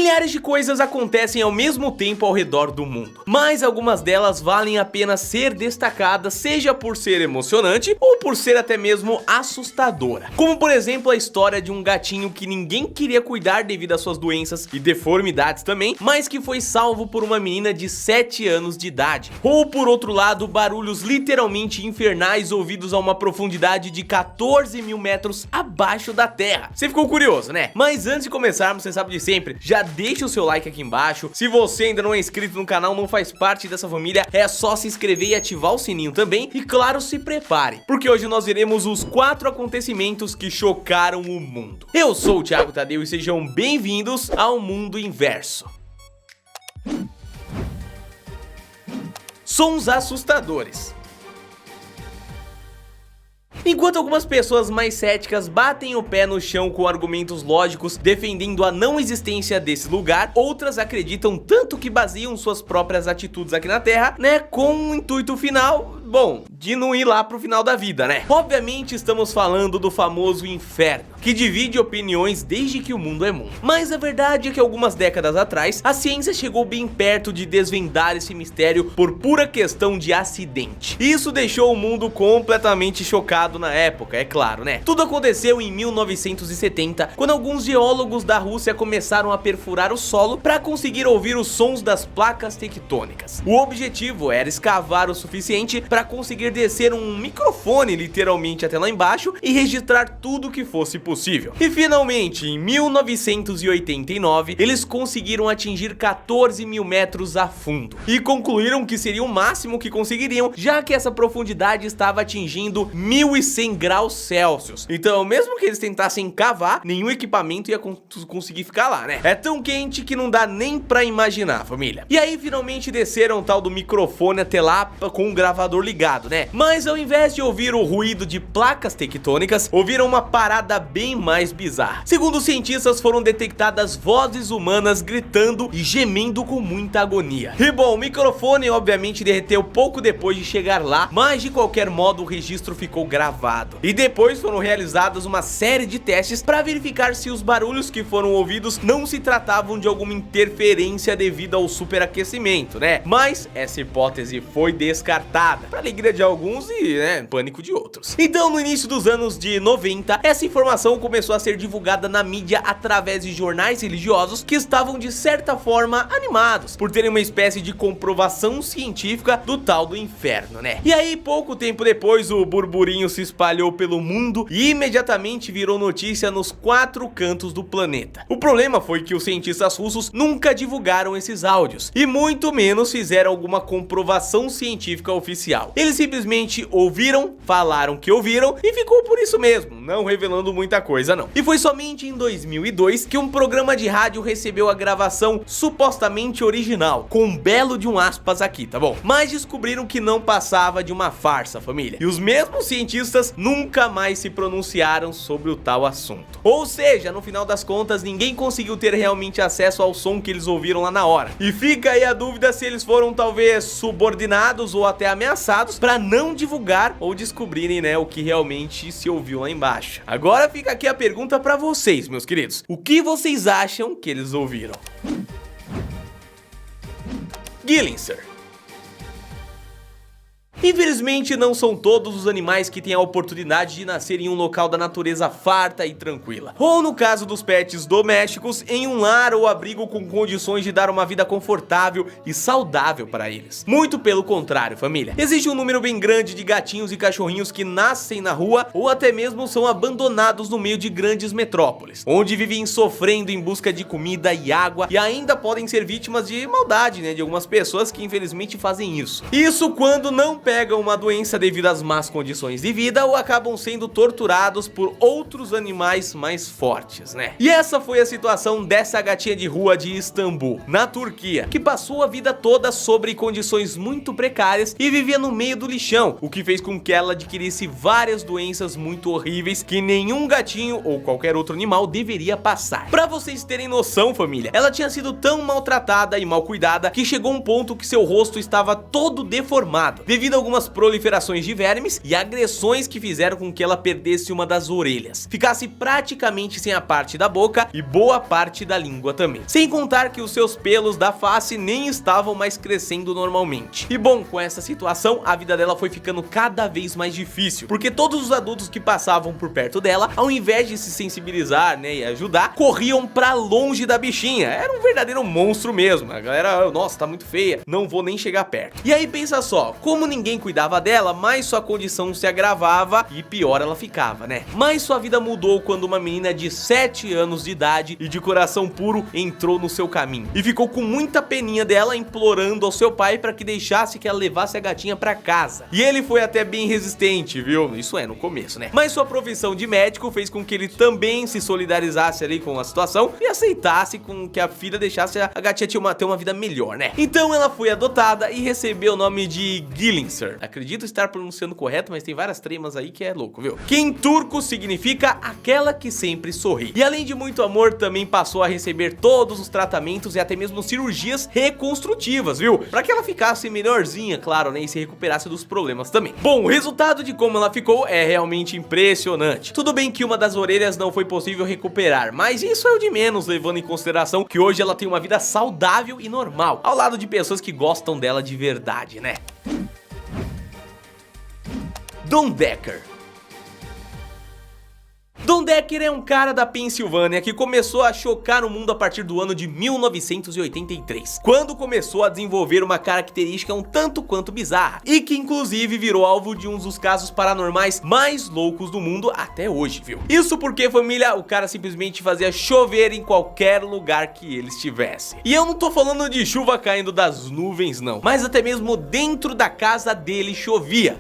Milhares de coisas acontecem ao mesmo tempo ao redor do mundo, mas algumas delas valem a pena ser destacadas, seja por ser emocionante ou por ser até mesmo assustadora. Como por exemplo a história de um gatinho que ninguém queria cuidar devido às suas doenças e deformidades também, mas que foi salvo por uma menina de 7 anos de idade. Ou por outro lado, barulhos literalmente infernais ouvidos a uma profundidade de 14 mil metros abaixo da terra. Você ficou curioso, né? Mas antes de começarmos, você sabe de sempre, já deixa o seu like aqui embaixo. Se você ainda não é inscrito no canal, não faz parte dessa família, é só se inscrever e ativar o sininho também. E claro, se prepare, porque hoje nós veremos os 4 acontecimentos que chocaram o mundo. Eu sou o Thiago Tadeu e sejam bem-vindos ao Mundo Inverso. Sons assustadores. Enquanto algumas pessoas mais céticas batem o pé no chão com argumentos lógicos defendendo a não existência desse lugar, outras acreditam tanto que baseiam suas próprias atitudes aqui na Terra, né, com um intuito final, bom, de não ir lá pro final da vida, né? Obviamente estamos falando do famoso inferno, que divide opiniões desde que o mundo é mundo. Mas a verdade é que algumas décadas atrás, a ciência chegou bem perto de desvendar esse mistério por pura questão de acidente. Isso deixou o mundo completamente chocado na época, é claro, né? Tudo aconteceu em 1970, quando alguns geólogos da Rússia começaram a perfurar o solo para conseguir ouvir os sons das placas tectônicas. O objetivo era escavar o suficiente para conseguir descer um microfone literalmente até lá embaixo e registrar tudo que fosse possível. E finalmente, em 1989, eles conseguiram atingir 14 mil metros a fundo e concluíram que seria o máximo que conseguiriam, já que essa profundidade estava atingindo 1100 graus Celsius. Então, mesmo que eles tentassem cavar, nenhum equipamento ia conseguir ficar lá, né? É tão quente que não dá nem pra imaginar, família. E aí, finalmente desceram o tal do microfone até lá com o gravador ligado, né? Mas ao invés de ouvir o ruído de placas tectônicas, ouviram uma parada bem mais bizarra. Segundo os cientistas, foram detectadas vozes humanas gritando e gemendo com muita agonia. E bom, o microfone obviamente derreteu pouco depois de chegar lá, mas de qualquer modo o registro ficou gravado. E depois foram realizadas uma série de testes para verificar se os barulhos que foram ouvidos não se tratavam de alguma interferência devido ao superaquecimento, né? Mas essa hipótese foi descartada, para alegria de alguns e, né, pânico de outros. Então, no início dos anos de 90, essa informação começou a ser divulgada na mídia através de jornais religiosos que estavam de certa forma animados por terem uma espécie de comprovação científica do tal do inferno, né? E aí, pouco tempo depois, o burburinho se espalhou pelo mundo e imediatamente virou notícia nos 4 cantos do planeta. O problema foi que os cientistas russos nunca divulgaram esses áudios e muito menos fizeram alguma comprovação científica oficial. Eles simplesmente ouviram, falaram que ouviram e ficou por isso mesmo, não revelando muita coisa não. E foi somente em 2002 que um programa de rádio recebeu a gravação supostamente original, com um belo de um aspas aqui, tá bom? Mas descobriram que não passava de uma farsa, família. E os mesmos cientistas nunca mais se pronunciaram sobre o tal assunto. Ou seja, no final das contas, ninguém conseguiu ter realmente acesso ao som que eles ouviram lá na hora. E fica aí a dúvida se eles foram talvez subordinados ou até ameaçados para não divulgar ou descobrirem, né, o que realmente se ouviu lá embaixo. Agora fica aqui a pergunta para vocês, meus queridos. O que vocês acham que eles ouviram? Gillinser. Infelizmente, não são todos os animais que têm a oportunidade de nascer em um local da natureza farta e tranquila. Ou no caso dos pets domésticos, em um lar ou abrigo com condições de dar uma vida confortável e saudável para eles. Muito pelo contrário, família. Existe um número bem grande de gatinhos e cachorrinhos que nascem na rua ou até mesmo são abandonados no meio de grandes metrópoles, onde vivem sofrendo em busca de comida e água e ainda podem ser vítimas de maldade, né, de algumas pessoas que infelizmente fazem isso. Isso quando não pegam uma doença devido às más condições de vida ou acabam sendo torturados por outros animais mais fortes, né? E essa foi a situação dessa gatinha de rua de Istambul, na Turquia, que passou a vida toda sobre condições muito precárias e vivia no meio do lixão, o que fez com que ela adquirisse várias doenças muito horríveis que nenhum gatinho ou qualquer outro animal deveria passar. Pra vocês terem noção, família, ela tinha sido tão maltratada e mal cuidada que chegou um ponto que seu rosto estava todo deformado, devido devido a algumas proliferações de vermes e agressões que fizeram com que ela perdesse uma das orelhas, ficasse praticamente sem a parte da boca e boa parte da língua também. Sem contar que os seus pelos da face nem estavam mais crescendo normalmente. E bom, com essa situação, a vida dela foi ficando cada vez mais difícil, porque todos os adultos que passavam por perto dela, ao invés de se sensibilizar, né, e ajudar, corriam pra longe da bichinha. Era um verdadeiro monstro mesmo. A galera, nossa, tá muito feia, não vou nem chegar perto. E aí pensa só, como ninguém cuidava dela, mais sua condição se agravava e pior ela ficava, né? Mas sua vida mudou quando uma menina de 7 anos de idade e de coração puro entrou no seu caminho e ficou com muita peninha dela, implorando ao seu pai para que deixasse que ela levasse a gatinha pra casa. E ele foi até bem resistente, viu? Isso é no começo, né? Mas sua profissão de médico fez com que ele também se solidarizasse ali com a situação e aceitasse com que a filha deixasse a gatinha ter uma vida melhor, né? Então ela foi adotada e recebeu o nome de Gillinser. Acredito estar pronunciando correto, mas tem várias tremas aí que é louco, viu? Que em turco significa aquela que sempre sorri. E além de muito amor, também passou a receber todos os tratamentos e até mesmo cirurgias reconstrutivas, viu? Pra que ela ficasse melhorzinha, claro, né? E se recuperasse dos problemas também. Bom, o resultado de como ela ficou é realmente impressionante. Tudo bem que uma das orelhas não foi possível recuperar, mas isso é o de menos, levando em consideração que hoje ela tem uma vida saudável e normal, ao lado de pessoas que gostam dela de verdade, né? Don Decker. Don Decker é um cara da Pensilvânia que começou a chocar o mundo a partir do ano de 1983, quando começou a desenvolver uma característica um tanto quanto bizarra, e que inclusive virou alvo de um dos casos paranormais mais loucos do mundo até hoje, viu? Isso porque, família, o cara simplesmente fazia chover em qualquer lugar que ele estivesse. E eu não tô falando de chuva caindo das nuvens não, mas até mesmo dentro da casa dele chovia.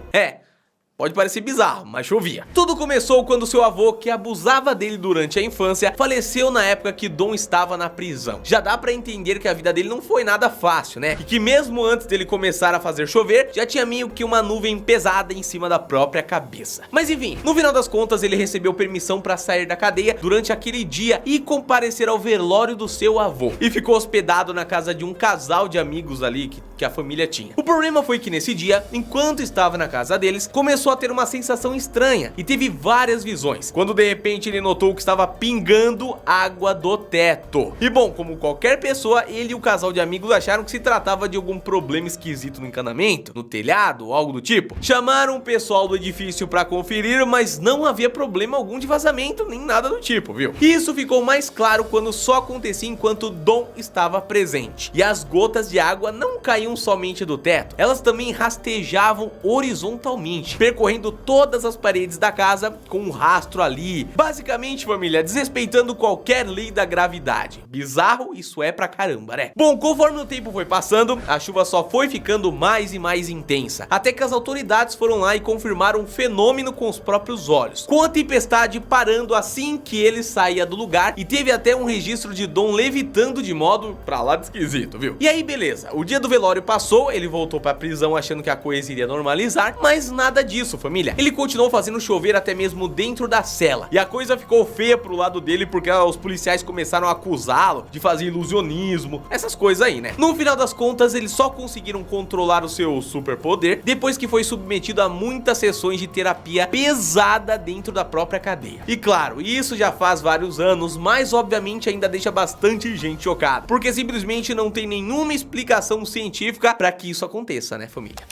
Pode parecer bizarro, mas chovia. Tudo começou quando seu avô, que abusava dele durante a infância, faleceu na época que Don estava na prisão. Já dá pra entender que a vida dele não foi nada fácil, né? E que mesmo antes dele começar a fazer chover, já tinha meio que uma nuvem pesada em cima da própria cabeça. Mas enfim, no final das contas ele recebeu permissão pra sair da cadeia durante aquele dia e comparecer ao velório do seu avô. E ficou hospedado na casa de um casal de amigos ali que a família tinha. O problema foi que nesse dia, enquanto estava na casa deles, começou a ter uma sensação estranha e teve várias visões, quando de repente ele notou que estava pingando água do teto. E bom, como qualquer pessoa, ele e o casal de amigos acharam que se tratava de algum problema esquisito no encanamento, no telhado ou algo do tipo. Chamaram o pessoal do edifício para conferir, mas não havia problema algum de vazamento nem nada do tipo, viu? E isso ficou mais claro quando só acontecia enquanto Don estava presente. E as gotas de água não caíam somente do teto, elas também rastejavam horizontalmente, percorrendo todas as paredes da casa com um rastro ali. Basicamente, família, desrespeitando qualquer lei da gravidade. Bizarro, isso é pra caramba, né? Bom, conforme o tempo foi passando, a chuva só foi ficando mais e mais intensa, até que as autoridades foram lá e confirmaram o fenômeno com os próprios olhos, com a tempestade parando assim que ele saía do lugar, e teve até um registro de Don levitando de modo pra lá de esquisito, viu? E aí, beleza, o dia do velório passou, ele voltou pra prisão achando que a coisa iria normalizar, mas nada disso, família. Ele continuou fazendo chover até mesmo dentro da cela, e a coisa ficou feia pro lado dele porque os policiais começaram a acusá-lo de fazer ilusionismo, essas coisas aí, né? No final das contas, eles só conseguiram controlar o seu superpoder depois que foi submetido a muitas sessões de terapia pesada dentro da própria cadeia. E claro, isso já faz vários anos, mas obviamente ainda deixa bastante gente chocada, porque simplesmente não tem nenhuma explicação científica para que isso aconteça, né, família?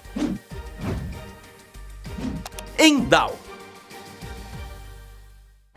Endau.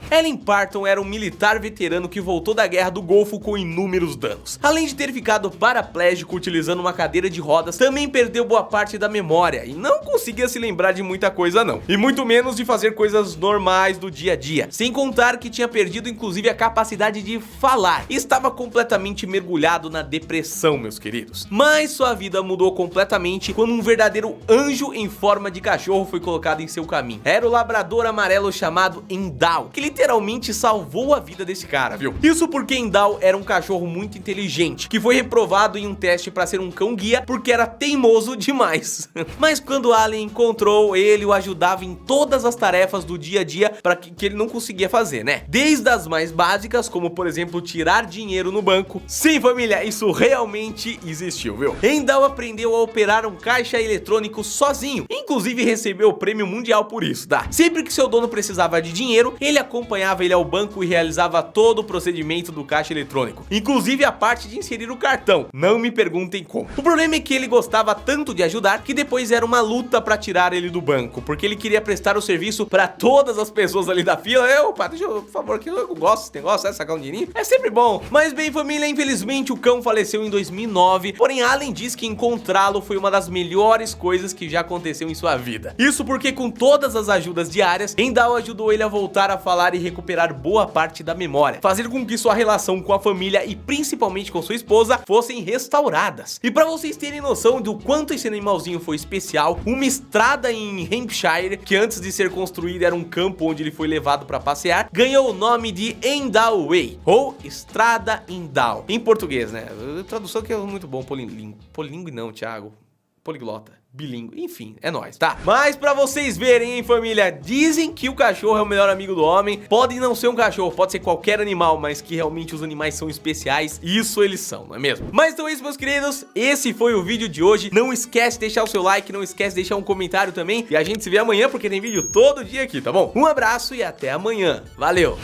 Ellen Parton era um militar veterano que voltou da Guerra do Golfo com inúmeros danos. Além de ter ficado paraplégico utilizando uma cadeira de rodas, também perdeu boa parte da memória e não conseguia se lembrar de muita coisa não. E muito menos de fazer coisas normais do dia a dia. Sem contar que tinha perdido inclusive a capacidade de falar. E estava completamente mergulhado na depressão, meus queridos. Mas sua vida mudou completamente quando um verdadeiro anjo em forma de cachorro foi colocado em seu caminho. Era o labrador amarelo chamado Endau, que literalmente salvou a vida desse cara, viu? Isso porque Endau era um cachorro muito inteligente, que foi reprovado em um teste pra ser um cão-guia porque era teimoso demais. Mas quando Allen encontrou, ele o ajudava em todas as tarefas do dia a dia para que ele não conseguia fazer, né? Desde as mais básicas, como por exemplo tirar dinheiro no banco. Sim, família, isso realmente existiu, viu? Endau aprendeu a operar um caixa eletrônico sozinho, inclusive recebeu o prêmio mundial por isso, tá? Sempre que seu dono precisava de dinheiro, ele acompanhava ele ao banco e realizava todo o procedimento do caixa eletrônico, inclusive a parte de inserir o cartão. Não me perguntem como. O problema é que ele gostava tanto de ajudar que depois era uma luta pra tirar ele do banco, porque ele queria prestar o serviço pra todas as pessoas ali da fila. Opa, deixa eu, por favor, que eu gosto desse negócio, sacar um dinheirinho, é sempre bom. Mas bem, família, infelizmente o cão faleceu em 2009, porém Allen diz que encontrá-lo foi uma das melhores coisas que já aconteceu em sua vida. Isso porque com todas as ajudas diárias, Endau ajudou ele a voltar a falar e recuperar boa parte da memória, fazer com que sua relação com a família e principalmente com sua esposa fossem restauradas. E pra vocês terem noção do quanto esse animalzinho foi especial, uma estrada em Hampshire, que antes de ser construída era um campo onde ele foi levado pra passear, ganhou o nome de Endau Way, ou Estrada Endau, em português, né? Tradução que é muito bom, polilingue não, Thiago, poliglota, bilíngue, enfim, é nóis, tá? Mas pra vocês verem, hein, família, dizem que o cachorro é o melhor amigo do homem. Pode não ser um cachorro, pode ser qualquer animal, mas que realmente os animais são especiais, isso eles são, não é mesmo? Mas então é isso, meus queridos, esse foi o vídeo de hoje. Não esquece de deixar o seu like, não esquece de deixar um comentário também, e a gente se vê amanhã porque tem vídeo todo dia aqui, tá bom? Um abraço e até amanhã, valeu!